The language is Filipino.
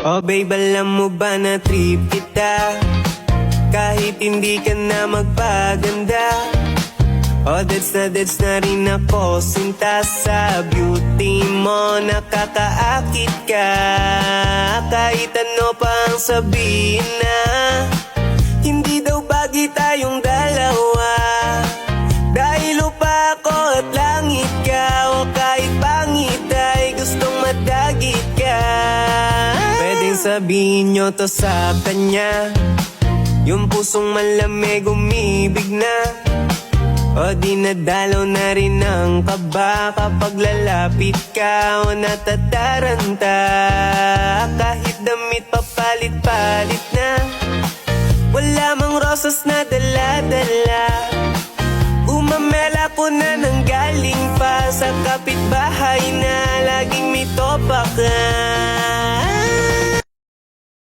Oh babe, alam mo ba na trip kita kahit hindi ka na magpaganda. Oh that's na rin ako sinta sa beauty mo, nakakaakit ka. Kahit ano pang sabihin na hindi daw bagay tayong dalawa, dahil lupa ako at langit ka. O kahit pangit ay gustong madagit ka. Pwedeng sabihin nyo to sa kanya, yung pusong malamig umibig na. O dinadalaw na rin ang kaba kapag lalapit ka o natataranta. Kahit damit papalit-palit na, wala mang rosas na dala-dala. Umamela ko na nang galing pa sa kapitbahay na laging may topa ka.